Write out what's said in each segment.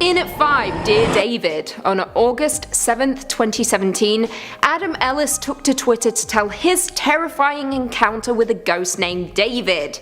In at 5, Dear David. On August 7th, 2017, Adam Ellis took to Twitter to tell his terrifying encounter with a ghost named David.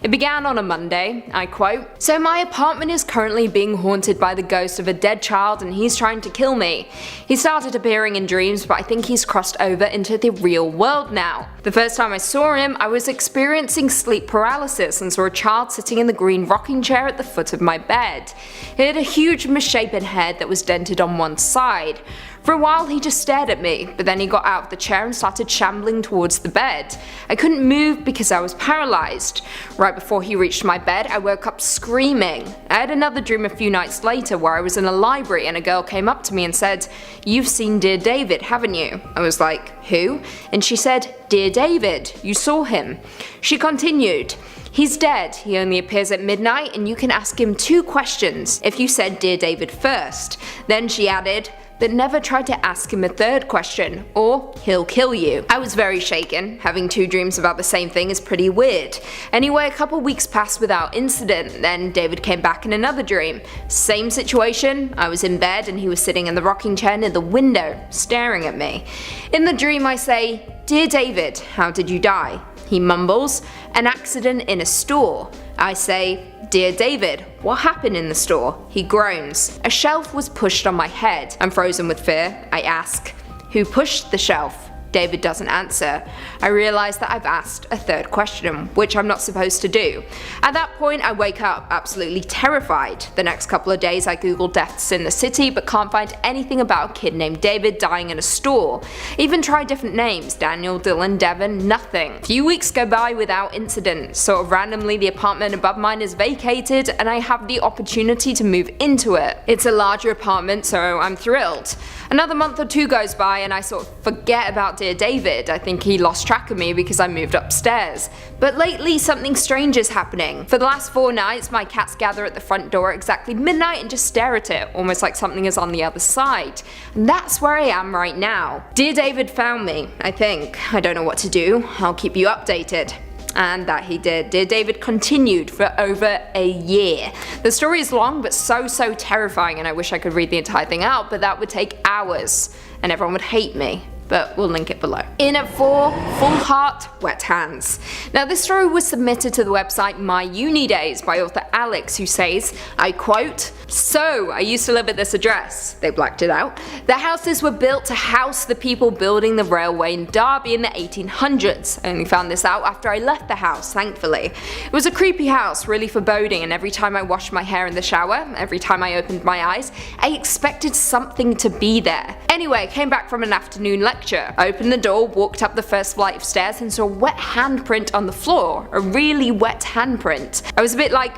It began on a Monday, I quote, "So my apartment is currently being haunted by the ghost of a dead child and he's trying to kill me. He started appearing in dreams, but I think he's crossed over into the real world now. The first time I saw him, I was experiencing sleep paralysis and saw a child sitting in the green rocking chair at the foot of my bed. He had a huge misshapen head that was dented on one side. For a while he just stared at me, but then he got out of the chair and started shambling towards the bed. I couldn't move because I was paralysed. Right before he reached my bed, I woke up screaming. I had another dream a few nights later where I was in a library and a girl came up to me and said, 'You've seen Dear David, haven't you?' I was like, 'Who?' And she said, 'Dear David, you saw him.' She continued, 'He's dead. He only appears at midnight and you can ask him 2 questions if you said Dear David first.' Then she added, 'But never try to ask him a 3rd question, or he'll kill you.' I was very shaken. Having 2 dreams about the same thing is pretty weird. Anyway, a couple weeks passed without incident, then David came back in another dream. Same situation, I was in bed and he was sitting in the rocking chair near the window, staring at me. In the dream I say, 'Dear David, how did you die?' He mumbles, 'An accident in a store.' I say, 'Dear David, what happened in the store?' He groans. 'A shelf was pushed on my head.' I'm frozen with fear. I ask, 'Who pushed the shelf?' David doesn't answer. I realise that I've asked a 3rd question, which I'm not supposed to do. At that point I wake up absolutely terrified. The next couple of days I Google deaths in the city but can't find anything about a kid named David dying in a store. Even try different names, Daniel, Dylan, Devon, nothing. A few weeks go by without incident. Sort of randomly the apartment above mine is vacated and I have the opportunity to move into it. It's a larger apartment, so I'm thrilled. Another month or 2 goes by and I sort of forget about Dear David. I think he lost track of me because I moved upstairs. But lately something strange is happening. For the last 4 nights my cats gather at the front door at exactly midnight and just stare at it, almost like something is on the other side. And that's where I am right now. Dear David found me, I think. I don't know what to do. I'll keep you updated." And that he did. Dear David continued for over a year. The story is long but so terrifying and I wish I could read the entire thing out, but that would take hours and everyone would hate me. But we'll link it below. In at 4, Full Heart, Wet Hands. Now this story was submitted to the website My Uni Days by author Alex, who says, I quote, "So, I used to live at this address." They blacked it out. "The houses were built to house the people building the railway in Derby in the 1800s. I only found this out after I left the house, thankfully. It was a creepy house, really foreboding, and every time I washed my hair in the shower, every time I opened my eyes, I expected something to be there. Anyway, I came back from an afternoon lecture. I opened the door, walked up the first flight of stairs and saw a wet handprint on the floor. A really wet handprint. I was a bit like,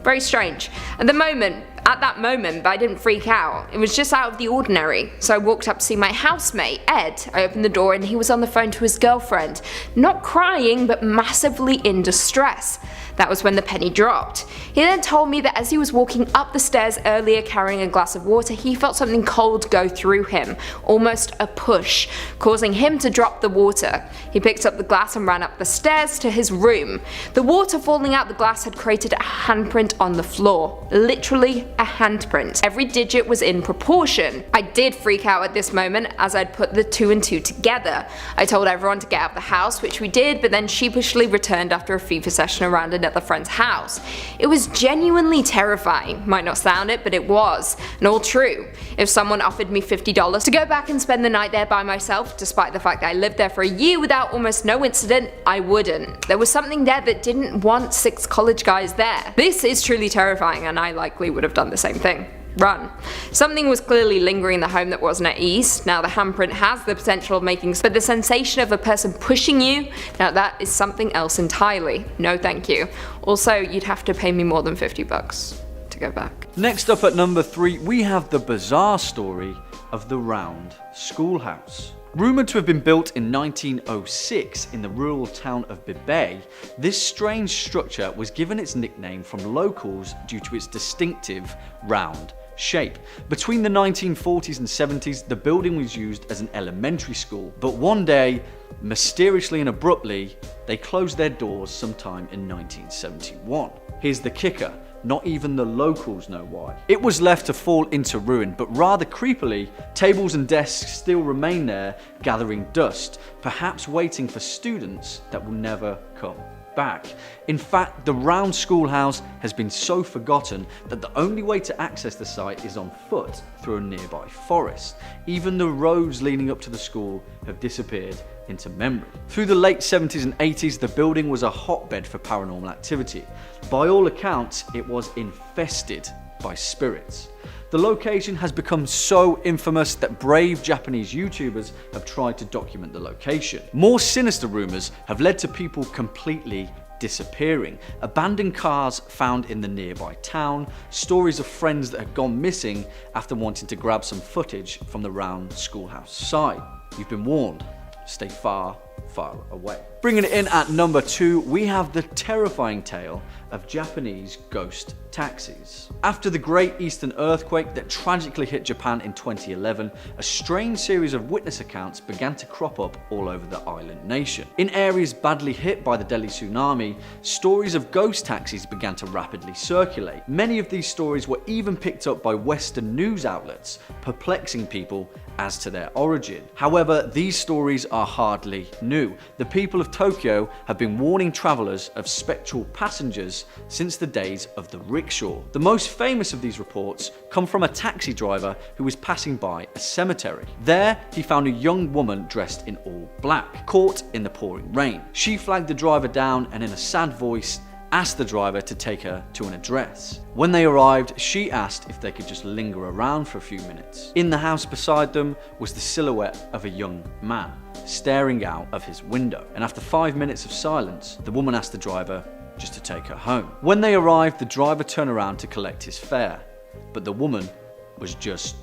very strange. At that moment, but I didn't freak out. It was just out of the ordinary. So I walked up to see my housemate, Ed. I opened the door and he was on the phone to his girlfriend. Not crying, but massively in distress. That was when the penny dropped. He then told me that as he was walking up the stairs earlier carrying a glass of water, he felt something cold go through him, almost a push, causing him to drop the water. He picked up the glass and ran up the stairs to his room. The water falling out the glass had created a handprint on the floor. Literally a handprint. Every digit was in proportion. I did freak out at this moment as I'd put the 2 and 2 together. I told everyone to get out of the house, which we did, but then sheepishly returned after a FIFA session around another friend's house. It was genuinely terrifying. Might not sound it, but it was. And all true. If someone offered me $50 to go back and spend the night there by myself, despite the fact that I lived there for a year without almost no incident, I wouldn't. There was something there that didn't want 6 college guys there. This is truly terrifying and I likely would have done the same thing. Run. Something was clearly lingering in the home that wasn't at ease. Now the handprint has the potential of making, but the sensation of a person pushing you, now that is something else entirely. No thank you. Also, you'd have to pay me more than $50 to go back. Next up at number 3, we have the bizarre story of the round schoolhouse. Rumoured to have been built in 1906 in the rural town of Bibay, this strange structure was given its nickname from locals due to its distinctive round shape. Between the 1940s and 70s, the building was used as an elementary school, but one day, mysteriously and abruptly, they closed their doors sometime in 1971. Here's the kicker. Not even the locals know why. It was left to fall into ruin, but rather creepily, tables and desks still remain there, gathering dust, perhaps waiting for students that will never come back. In fact, the round schoolhouse has been so forgotten that the only way to access the site is on foot through a nearby forest. Even the roads leading up to the school have disappeared into memory. Through the late 70s and 80s, the building was a hotbed for paranormal activity. By all accounts, it was infested by spirits. The location has become so infamous that brave Japanese YouTubers have tried to document the location. More sinister rumors have led to people completely disappearing, abandoned cars found in the nearby town, stories of friends that had gone missing after wanting to grab some footage from the round schoolhouse site. You've been warned. Stay far, far away. Bringing it in at number 2, we have the terrifying tale of Japanese ghost taxis. After the Great Eastern Earthquake that tragically hit Japan in 2011, a strange series of witness accounts began to crop up all over the island nation. In areas badly hit by the Delhi tsunami, stories of ghost taxis began to rapidly circulate. Many of these stories were even picked up by Western news outlets, perplexing people as to their origin. However, these stories are hardly new. The people of Tokyo have been warning travelers of spectral passengers since the days of the rickshaw. The most famous of these reports come from a taxi driver who was passing by a cemetery. There, he found a young woman dressed in all black, caught in the pouring rain. She flagged the driver down and in a sad voice asked the driver to take her to an address. When they arrived, she asked if they could just linger around for a few minutes. In the house beside them was the silhouette of a young man staring out of his window. And after 5 minutes of silence, the woman asked the driver just to take her home. When they arrived, the driver turned around to collect his fare, but the woman was just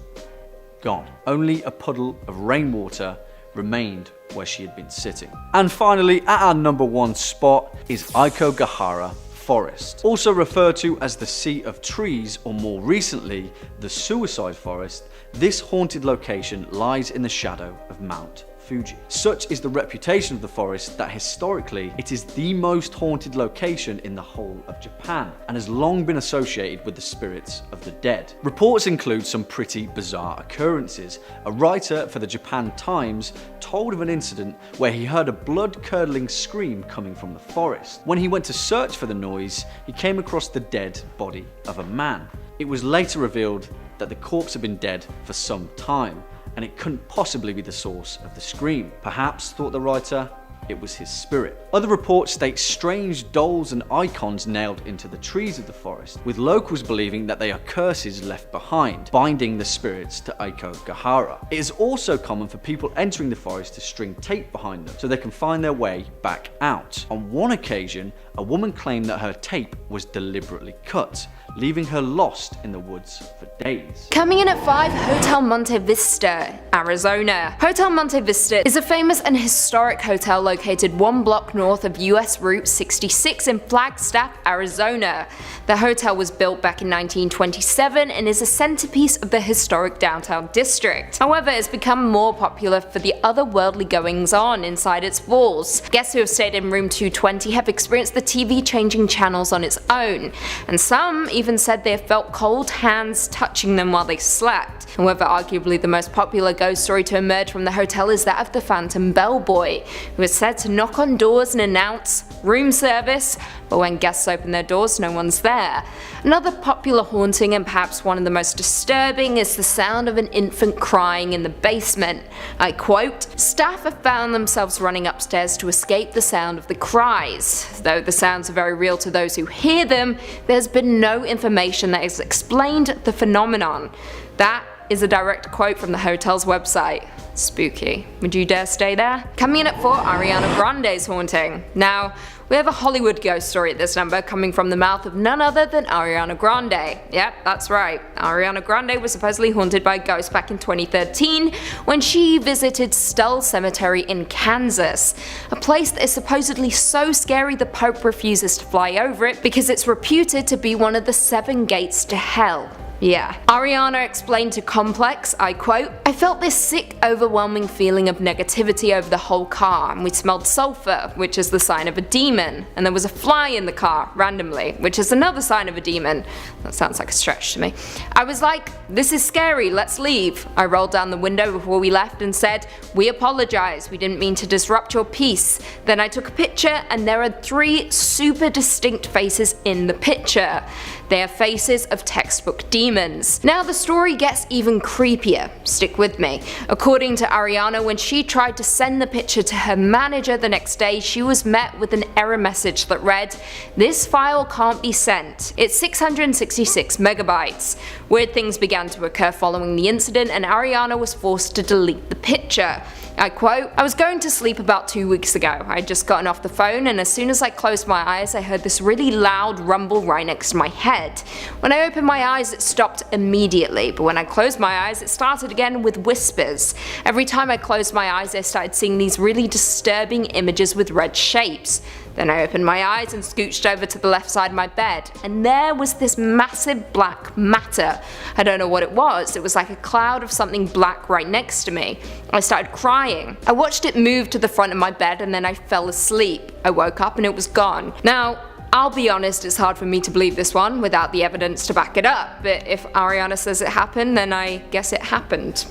gone. Only a puddle of rainwater remained where she had been sitting. And finally, at our number 1 spot is Aikogawa Forest, also referred to as the Sea of Trees, or more recently, the Suicide Forest. This haunted location lies in the shadow of Mount Fuji. Such is the reputation of the forest that historically it is the most haunted location in the whole of Japan and has long been associated with the spirits of the dead. Reports include some pretty bizarre occurrences. A writer for the Japan Times told of an incident where he heard a blood-curdling scream coming from the forest. When he went to search for the noise, he came across the dead body of a man. It was later revealed that the corpse had been dead for some time, and it couldn't possibly be the source of the scream. Perhaps, thought the writer, it was his spirit. Other reports state strange dolls and icons nailed into the trees of the forest, with locals believing that they are curses left behind, binding the spirits to Aikogawa. It is also common for people entering the forest to string tape behind them so they can find their way back out. On one occasion, a woman claimed that her tape was deliberately cut, leaving her lost in the woods for days. Coming in at 5, Hotel Monte Vista, Arizona. Hotel Monte Vista is a famous and historic hotel located 1 block north of US Route 66 in Flagstaff, Arizona. The hotel was built back in 1927 and is a centerpiece of the historic downtown district. However, it's become more popular for the otherworldly goings-on inside its walls. Guests who have stayed in room 220 have experienced the TV changing channels on its own, and some even said they have felt cold hands touching them while they slept. However, arguably the most popular ghost story to emerge from the hotel is that of the Phantom Bellboy, who is said to knock on doors and announce room service, but when guests open their doors, no one's there. Another popular haunting, and perhaps one of the most disturbing, is the sound of an infant crying in the basement. I quote, "Staff have found themselves running upstairs to escape the sound of the cries. Though the sounds are very real to those who hear them, there's been no information that has explained the phenomenon." That is a direct quote from the hotel's website. Spooky. Would you dare stay there? Coming in at 4, Ariana Grande's haunting. Now, we have a Hollywood ghost story at this number coming from the mouth of none other than Ariana Grande. Yep, that's right. Ariana Grande was supposedly haunted by a ghost back in 2013 when she visited Stull Cemetery in Kansas, a place that is supposedly so scary the Pope refuses to fly over it because it's reputed to be one of the 7 gates to hell. Yeah. Ariana explained to Complex, I quote, "I felt this sick, overwhelming feeling of negativity over the whole car, and we smelled sulfur, which is the sign of a demon, and there was a fly in the car, randomly, which is another sign of a demon." That sounds like a stretch to me. "I was like, this is scary, let's leave." I rolled down the window before we left and said, "We apologize, we didn't mean to disrupt your peace." Then I took a picture, and there are 3 super distinct faces in the picture. They are faces of textbook demons. Now the story gets even creepier, stick with me. According to Ariana, when she tried to send the picture to her manager the next day, she was met with an error message that read, "This file can't be sent. It's 666 megabytes. Weird things began to occur following the incident, and Ariana was forced to delete the picture. I quote, "I was going to sleep about 2 weeks ago. I had just gotten off the phone, and as soon as I closed my eyes, I heard this really loud rumble right next to my head. When I opened my eyes, it stopped immediately, but when I closed my eyes, it started again with whispers. Every time I closed my eyes, I started seeing these really disturbing images with red shapes. Then I opened my eyes and scooched over to the left side of my bed, and there was this massive black matter. I don't know what it was. It was like a cloud of something black right next to me. I started crying. I watched it move to the front of my bed, and then I fell asleep. I woke up and it was gone." Now, I'll be honest, it's hard for me to believe this one without the evidence to back it up, but if Ariana says it happened, then I guess it happened.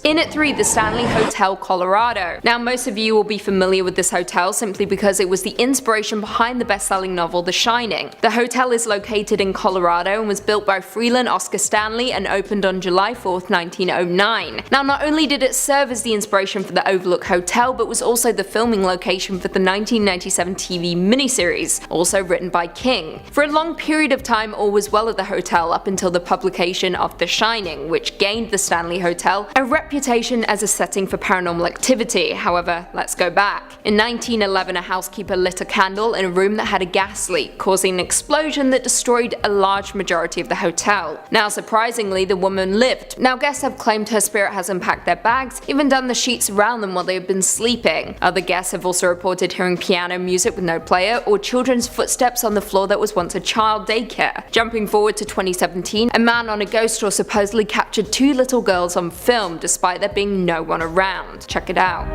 In at 3, the Stanley Hotel, Colorado. Now most of you will be familiar with this hotel simply because it was the inspiration behind the best-selling novel The Shining. The hotel is located in Colorado and was built by Freeland Oscar Stanley and opened on July 4th, 1909. Now not only did it serve as the inspiration for the Overlook Hotel, but was also the filming location for the 1997 TV miniseries, also written by King. For a long period of time all was well at the hotel up until the publication of The Shining, which gained the Stanley Hotel a reputation as a setting for paranormal activity. However, let's go back. In 1911, a housekeeper lit a candle in a room that had a gas leak, causing an explosion that destroyed a large majority of the hotel. Now surprisingly, the woman lived. Now guests have claimed her spirit has unpacked their bags, even done the sheets around them while they have been sleeping. Other guests have also reported hearing piano music with no player, or children's footsteps on the floor that was once a child daycare. Jumping forward to 2017, a man on a ghost tour supposedly captured 2 little girls on film despite there being no one around. Check it out.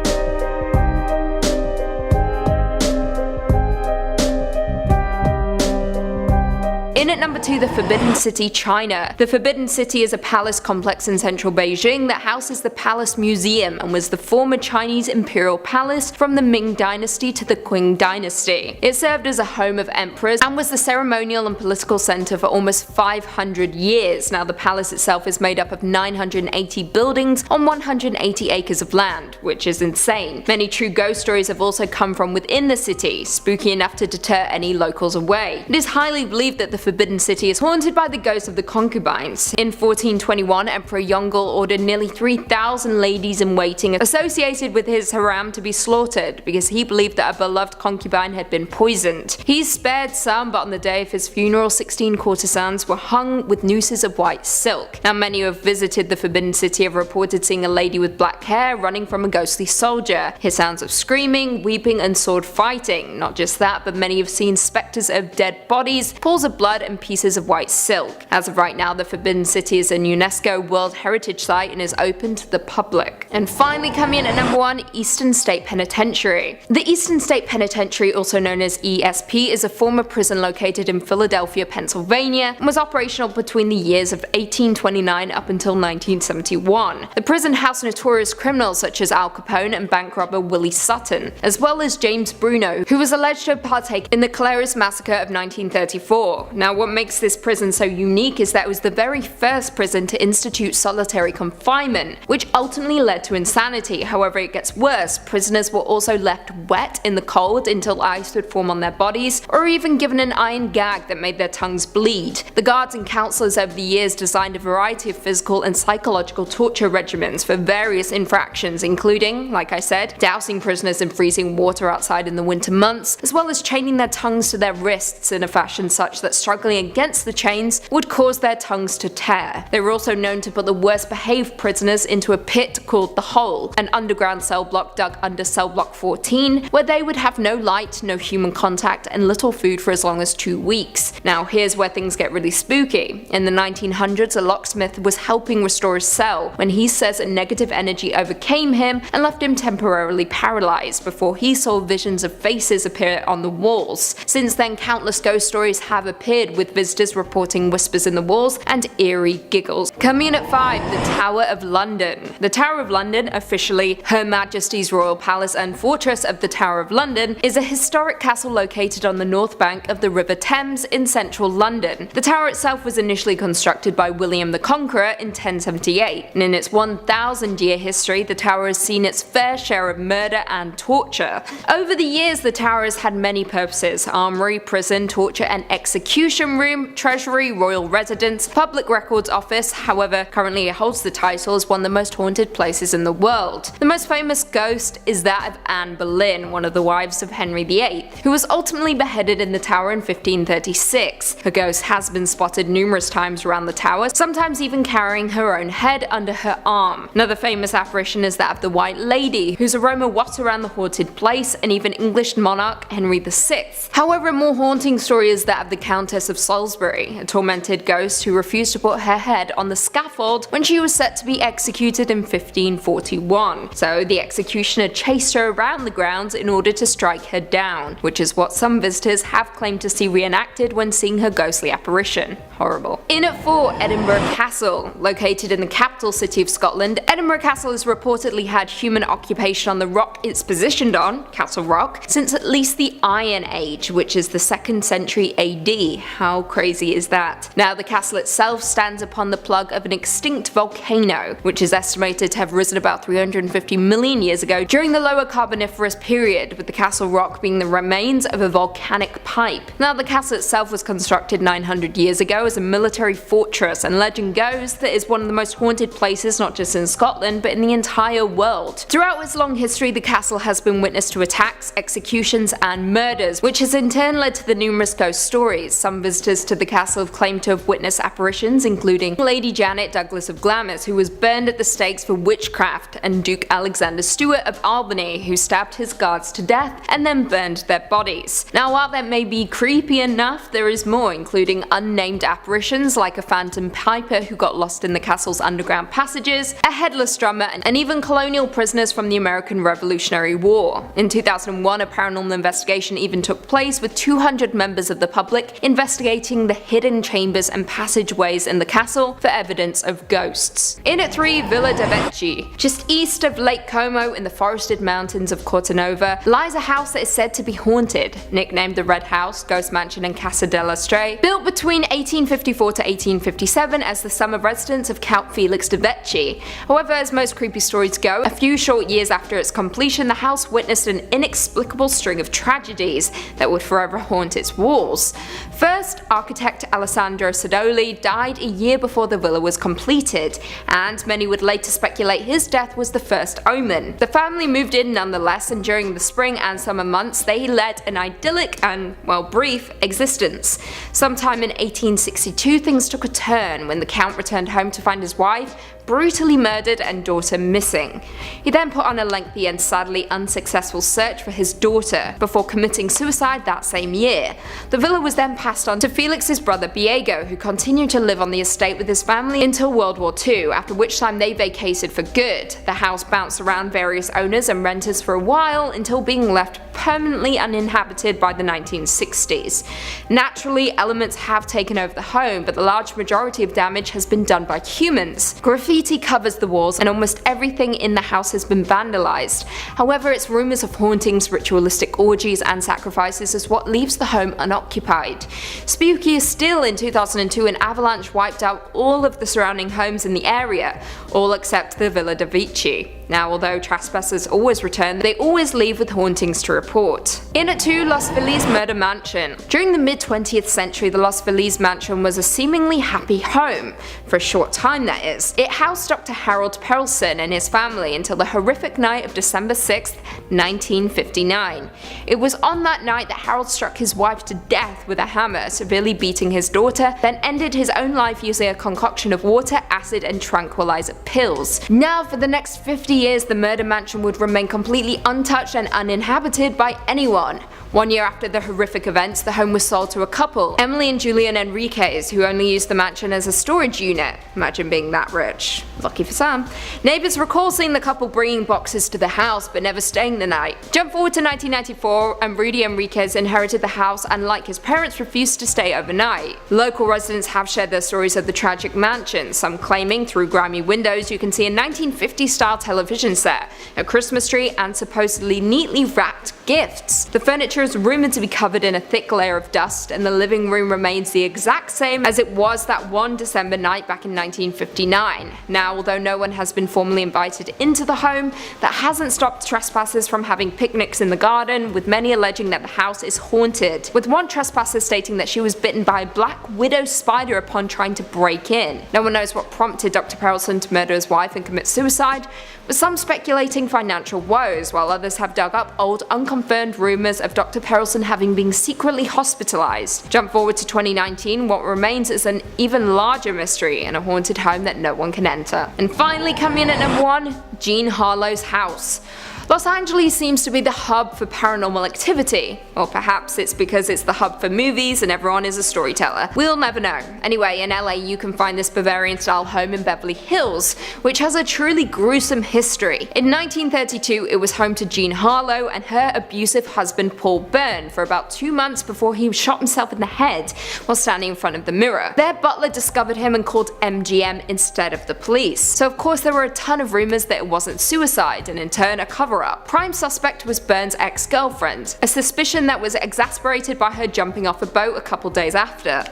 In at number 2, the Forbidden City, China. The Forbidden City is a palace complex in central Beijing that houses the Palace Museum and was the former Chinese imperial palace from the Ming Dynasty to the Qing Dynasty. It served as a home of emperors and was the ceremonial and political center for almost 500 years. Now the palace itself is made up of 980 buildings on 180 acres of land, which is insane. Many true ghost stories have also come from within the city, spooky enough to deter any locals away. It is highly believed that the Forbidden City is haunted by the ghosts of the concubines. In 1421, Emperor Yongle ordered nearly 3,000 ladies in waiting associated with his harem to be slaughtered because he believed that a beloved concubine had been poisoned. He spared some, but on the day of his funeral, 16 courtesans were hung with nooses of white silk. Now many who have visited the Forbidden City have reported seeing a lady with black hair running from a ghostly soldier. Hear sounds of screaming, weeping and sword fighting. Not just that, but many have seen specters of dead bodies, pools of blood and pieces of white silk. As of right now, the Forbidden City is a UNESCO World Heritage Site and is open to the public. And finally coming in at number 1, Eastern State Penitentiary. The Eastern State Penitentiary, also known as ESP, is a former prison located in Philadelphia, Pennsylvania, and was operational between the years of 1829 up until 1971. The prison housed notorious criminals such as Al Capone and bank robber Willie Sutton, as well as James Bruno, who was alleged to have partaken in the Claris Massacre of 1934. Now what makes this prison so unique is that it was the very first prison to institute solitary confinement, which ultimately led to insanity. However, it gets worse. Prisoners were also left wet in the cold until ice would form on their bodies, or even given an iron gag that made their tongues bleed. The guards and counselors over the years designed a variety of physical and psychological torture regimens for various infractions, including, like I said, dousing prisoners in freezing water outside in the winter months, as well as chaining their tongues to their wrists in a fashion such that struggling against the chains would cause their tongues to tear. They were also known to put the worst behaved prisoners into a pit called called the Hole, an underground cell block dug under cell block 14, where they would have no light, no human contact, and little food for as long as 2 weeks. Now here's where things get really spooky. In the 1900s, a locksmith was helping restore his cell when he says a negative energy overcame him and left him temporarily paralyzed before he saw visions of faces appear on the walls. Since then, countless ghost stories have appeared, with visitors reporting whispers in the walls and eerie giggles. Coming in at 5, the Tower of London. The Tower of London, officially Her Majesty's Royal Palace and Fortress of the Tower of London, is a historic castle located on the north bank of the River Thames in central London. The tower itself was initially constructed by William the Conqueror in 1078, and in its 1,000-year history, the tower has seen its fair share of murder and torture. Over the years, the tower has had many purposes: armory, prison, torture and execution room, treasury, royal residence, public records office. However, currently it holds the title as one of the most haunted places in the world. The most famous ghost is that of Anne Boleyn, one of the wives of Henry VIII, who was ultimately beheaded in the tower in 1536. Her ghost has been spotted numerous times around the tower, sometimes even carrying her own head under her arm. Another famous apparition is that of the White Lady, whose aroma wafts around the haunted place, and even English monarch Henry VI. However, a more haunting story is that of the Countess of Salisbury, a tormented ghost who refused to put her head on the scaffold when she was set to be executed in 1541. So the executioner chased her around the grounds in order to strike her down, which is what some visitors have claimed to see reenacted when seeing her ghostly apparition. Horrible. In at 4, Edinburgh Castle. Located in the capital city of Scotland, Edinburgh Castle has reportedly had human occupation on the rock it's positioned on, Castle Rock, since at least the Iron Age, which is the 2nd century AD. How crazy is that? Now, the castle itself stands upon the plug of an extinct volcano, which is estimated to have risen about 350 million years ago during the Lower Carboniferous period, with the Castle Rock being the remains of a volcanic pipe. Now, the castle itself was constructed 900 years ago as a military fortress, and legend goes that it's one of the most haunted places not just in Scotland but in the entire world. Throughout its long history, the castle has been witness to attacks, executions and murders, which has in turn led to the numerous ghost stories. Some visitors to the castle have claimed to have witnessed apparitions, including Lady Janet Douglas of Glamis, who was burned at the stakes for witchcraft, and Duke Alexander Stewart of Albany, who stabbed his guards to death and then burned their bodies. Now, while that may be creepy enough, there is more, including unnamed apparitions like a phantom piper who got lost in the castle's underground passages, a headless drummer, and even colonial prisoners from the American Revolutionary War. In 2001, a paranormal investigation even took place with 200 members of the public investigating the hidden chambers and passageways in the castle for evidence of ghosts. In at 3, Villa de Vecchi. Just east of Lake Como in the forested mountains of Cortanova lies a house that is said to be haunted, nicknamed the Red House, Ghost Mansion and Casa della Stray, built between 1854 to 1857 as the summer residence of Count Felix de Vecchi. However, as most creepy stories go, a few short years after its completion, the house witnessed an inexplicable string of tragedies that would forever haunt its walls. First, architect Alessandro Sodoli died a year before the villa was completed, and many would later speculate his death was the first omen. The family moved in nonetheless, and during the spring and summer months they led an idyllic and, well, brief existence. Sometime in 1862 things took a turn when the Count returned home to find his wife brutally murdered and daughter missing. He then put on a lengthy and sadly unsuccessful search for his daughter before committing suicide that same year. The villa was then passed on to Felix's brother Diego, who continued to live on the estate with his family until World War II, after which time they vacated for good. The house bounced around various owners and renters for a while until being left permanently uninhabited by the 1960s. Naturally, elements have taken over the home, but the large majority of damage has been done by humans. Graffiti covers the walls and almost everything in the house has been vandalized. However, its rumors of hauntings, ritualistic orgies and sacrifices is what leaves the home unoccupied. Spookier still, in 2002 an avalanche wiped out all of the surrounding homes in the area, all except the Villa de Vecchi. Now, although trespassers always return, they always leave with hauntings to report. In at 2, Los Feliz Murder Mansion. During the mid-20th century, the Los Feliz Mansion was a seemingly happy home. For a short time, that is. It housed Dr. Harold Perelson and his family until the horrific night of December 6, 1959. It was on that night that Harold struck his wife to death with a hammer, severely beating his daughter, then ended his own life using a concoction of water, acid and tranquilizer pills. Now, for the next 50 years, the murder mansion would remain completely untouched and uninhabited by anyone. 1 year after the horrific events, the home was sold to a couple, Emily and Julian Enriquez, who only used the mansion as a storage unit. Imagine being that rich. Lucky for some. Neighbors recall seeing the couple bringing boxes to the house but never staying the night. Jump forward to 1994 and Rudy Enriquez inherited the house and, like his parents, refused to stay overnight. Local residents have shared their stories of the tragic mansion, some claiming through grimy windows you can see a 1950s style television set, a Christmas tree and supposedly neatly wrapped gifts. The furniture is rumored to be covered in a thick layer of dust, and the living room remains the exact same as it was that one December night back in 1959. Now, although no one has been formally invited into the home, that hasn't stopped trespassers from having picnics in the garden, with many alleging that the house is haunted, with one trespasser stating that she was bitten by a black widow spider upon trying to break in. No one knows what prompted Dr. Perelson to murder his wife and commit suicide, with some speculating financial woes, while others have dug up old unconfirmed rumours of Dr. Perelson having been secretly hospitalised. Jump forward to 2019, what remains is an even larger mystery in a haunted home that no one can enter. And finally, coming in at number 1, Jean Harlow's house. Los Angeles seems to be the hub for paranormal activity, or perhaps it's because it's the hub for movies and everyone is a storyteller. We'll never know. Anyway, in LA you can find this Bavarian-style home in Beverly Hills, which has a truly gruesome history. In 1932, it was home to Jean Harlow and her abusive husband Paul Byrne for about 2 months before he shot himself in the head while standing in front of the mirror. Their butler discovered him and called MGM instead of the police. So of course there were a ton of rumors that it wasn't suicide, and in turn a cover-up. Prime suspect was Byrne's ex-girlfriend, a suspicion that was exacerbated by her jumping off a boat a couple days after.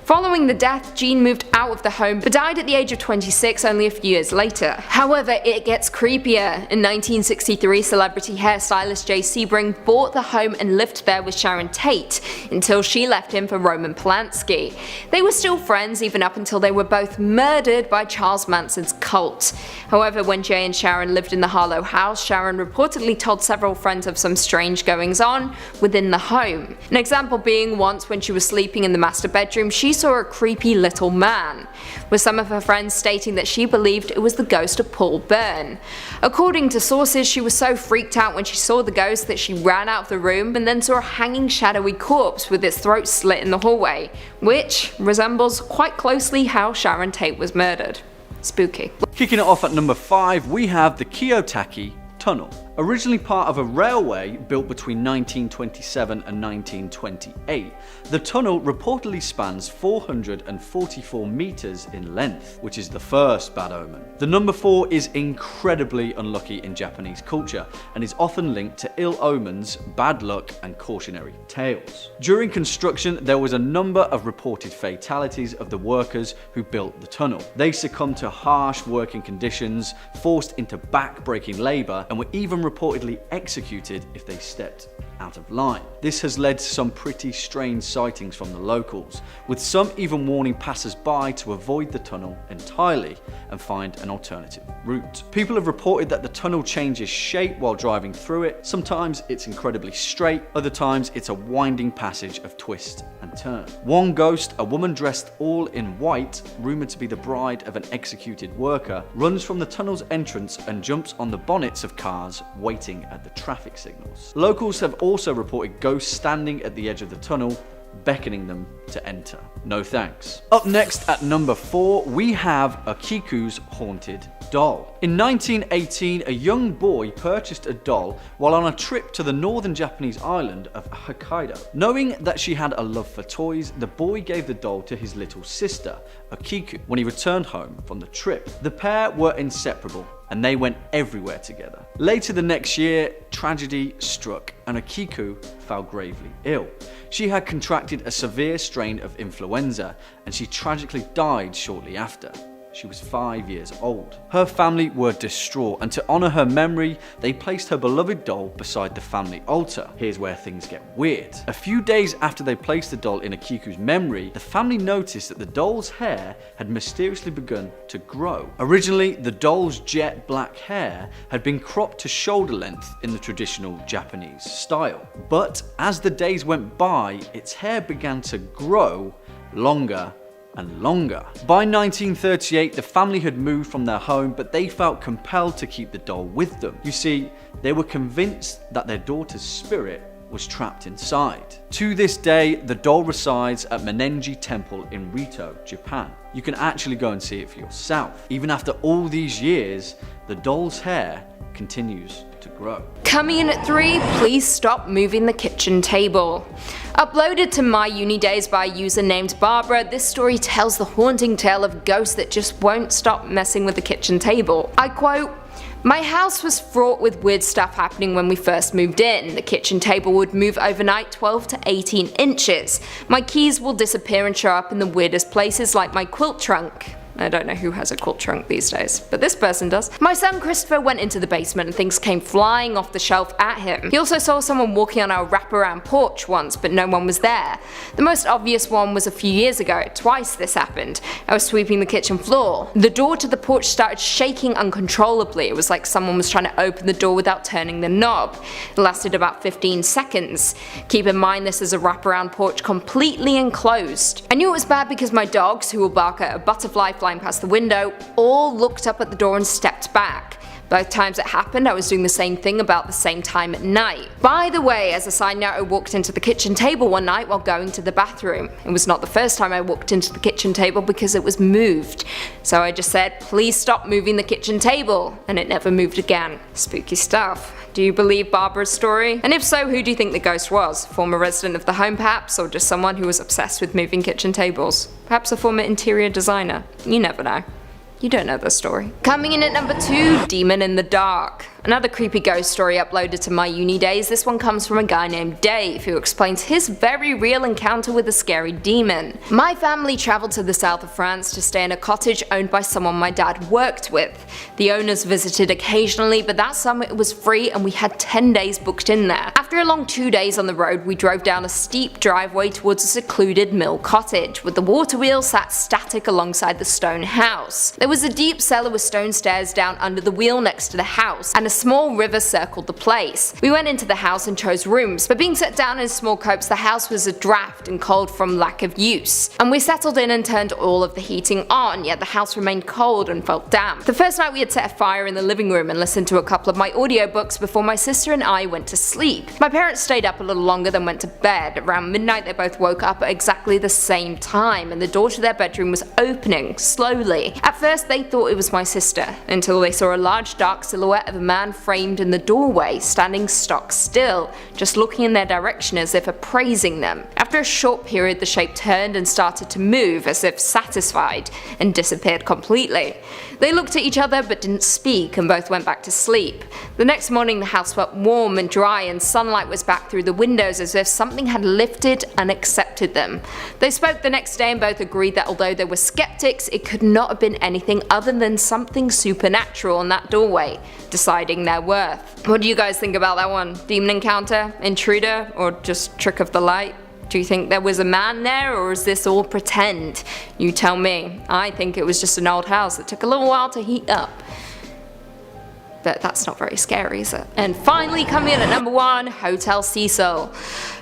Following the death, Jean moved out of the home but died at the age of 26 only a few years later. However, it gets creepier. In 1963, celebrity hairstylist Jay Sebring bought the home and lived there with Sharon Tate until she left him for Roman Polanski. They were still friends even up until they were both murdered by Charles Manson's cult. However, when Jay and Sharon lived in the Harlow house, Sharon reportedly told several friends of some strange goings on within the home. An example being once when she was sleeping in the master bedroom, she saw a creepy little man, with some of her friends stating that she believed it was the ghost of Paul Byrne. According to sources, she was so freaked out when she saw the ghost that she ran out of the room and then saw a hanging shadowy corpse with its throat slit in the hallway, which resembles quite closely how Sharon Tate was murdered. Spooky. Kicking it off at number 5, we have the Kotaki Tunnel. Originally part of a railway built between 1927 and 1928, the tunnel reportedly spans 444 meters in length, which is the first bad omen. The number 4 is incredibly unlucky in Japanese culture and is often linked to ill omens, bad luck, and cautionary tales. During construction, there was a number of reported fatalities of the workers who built the tunnel. They succumbed to harsh working conditions, forced into back-breaking labor, and were even reportedly executed if they stepped out of line. This has led to some pretty strange sightings from the locals, with some even warning passers-by to avoid the tunnel entirely and find an alternative route. People have reported that the tunnel changes shape while driving through it. Sometimes it's incredibly straight, other times it's a winding passage of twist and turn. One ghost, a woman dressed all in white, rumored to be the bride of an executed worker, runs from the tunnel's entrance and jumps on the bonnets of cars waiting at the traffic signals. Locals have also reported ghosts standing at the edge of the tunnel, beckoning them to enter. No thanks. Up next at number 4, we have Akiku's haunted doll. In 1918, a young boy purchased a doll while on a trip to the northern Japanese island of Hokkaido. Knowing that she had a love for toys, the boy gave the doll to his little sister, Akiku, when he returned home from the trip. The pair were inseparable, and they went everywhere together. Later the next year, tragedy struck and Akiku fell gravely ill. She had contracted a severe strain of influenza and she tragically died shortly after. She was 5 years old. Her family were distraught, and to honor her memory, they placed her beloved doll beside the family altar. Here's where things get weird. A few days after they placed the doll in Akiku's memory, the family noticed that the doll's hair had mysteriously begun to grow. Originally, the doll's jet black hair had been cropped to shoulder length in the traditional Japanese style. But as the days went by, its hair began to grow longer and longer. By 1938, the family had moved from their home, but they felt compelled to keep the doll with them. You see, they were convinced that their daughter's spirit was trapped inside. To this day, the doll resides at Monenji Temple in Rito, Japan. You can actually go and see it for yourself. Even after all these years, the doll's hair continues to grow. Coming in at 3, please stop moving the kitchen table. Uploaded to my uni days by a user named Barbara, this story tells the haunting tale of ghosts that just won't stop messing with the kitchen table. I quote, "My house was fraught with weird stuff happening when we first moved in. The kitchen table would move overnight 12 to 18 inches. My keys will disappear and show up in the weirdest places like my quilt trunk." I don't know who has a quilt trunk these days, but this person does. "My son Christopher went into the basement and things came flying off the shelf at him. He also saw someone walking on our wraparound porch once, but no one was there. The most obvious one was a few years ago. Twice this happened. I was sweeping the kitchen floor. The door to the porch started shaking uncontrollably. It was like someone was trying to open the door without turning the knob. It lasted about 15 seconds. Keep in mind this is a wraparound porch completely enclosed. I knew it was bad because my dogs, who will bark at a butterfly flying past the window, all looked up at the door and stepped back. Both times it happened, I was doing the same thing about the same time at night. By the way, as a side note, I walked into the kitchen table one night while going to the bathroom. It was not the first time I walked into the kitchen table because it was moved. So I just said, please stop moving the kitchen table, and it never moved again. Spooky stuff. Do you believe Barbara's story? And if so, who do you think the ghost was? Former resident of the home perhaps, or just someone who was obsessed with moving kitchen tables? Perhaps a former interior designer? You never know. You don't know the story. Coming in at number 2, Demon in the Dark. Another creepy ghost story uploaded to my uni days. This one comes from a guy named Dave, who explains his very real encounter with a scary demon. "My family travelled to the south of France to stay in a cottage owned by someone my dad worked with. The owners visited occasionally, but that summer it was free and we had 10 days booked in there. After a long 2 days on the road, we drove down a steep driveway towards a secluded mill cottage, with the water wheel sat static alongside the stone house. There was a deep cellar with stone stairs down under the wheel next to the house, and a small river circled the place. We went into the house and chose rooms, but being set down in small copes, the house was a draft and cold from lack of use. And we settled in and turned all of the heating on, yet the house remained cold and felt damp. The first night we had set a fire in the living room and listened to a couple of my audiobooks before my sister and I went to sleep. My parents stayed up a little longer than went to bed. Around midnight they both woke up at exactly the same time, and the door to their bedroom was opening slowly. At first they thought it was my sister, until they saw a large dark silhouette of a man framed in the doorway, standing stock still, just looking in their direction as if appraising them. After a short period the shape turned and started to move as if satisfied, and disappeared completely. They looked at each other but didn't speak, and both went back to sleep. The next morning the house felt warm and dry, and sunlight was back through the windows as if something had lifted and accepted them. They spoke the next day and both agreed that although they were skeptics, it could not have been anything other than something supernatural in that doorway, deciding their worth. What do you guys think about that one? Demon encounter? Intruder? Or just trick of the light? Do you think there was a man there, or is this all pretend? You tell me. I think it was just an old house that took a little while to heat up. But that's not very scary, is it? And finally, coming in at number 1, Hotel Cecil.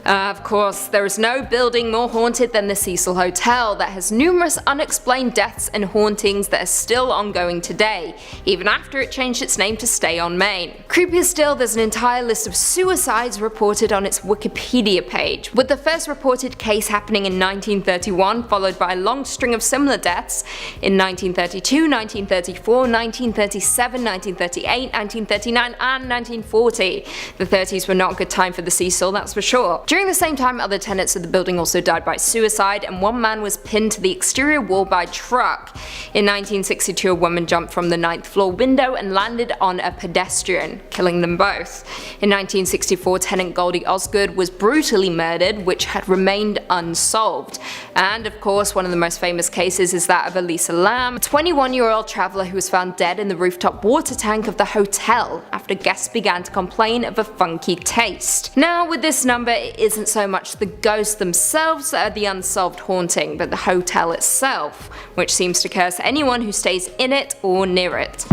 Of course, there is no building more haunted than the Cecil Hotel that has numerous unexplained deaths and hauntings that are still ongoing today, even after it changed its name to Stay on Main. Creepier still, there's an entire list of suicides reported on its Wikipedia page, with the first reported case happening in 1931, followed by a long string of similar deaths in 1932, 1934, 1937, 1938, 1939 and 1940. The 30s were not a good time for the Cecil, that's for sure. During the same time, other tenants of the building also died by suicide, and one man was pinned to the exterior wall by a truck. In 1962, a woman jumped from the 9th floor window and landed on a pedestrian, killing them both. In 1964, tenant Goldie Osgood was brutally murdered, which had remained unsolved. And of course, one of the most famous cases is that of Elisa Lam, a 21-year-old traveller who was found dead in the rooftop water tank of the hotel after guests began to complain of a funky taste. Now, with this number, it isn't so much the ghosts themselves that are the unsolved haunting, but the hotel itself, which seems to curse anyone who stays in it or near it.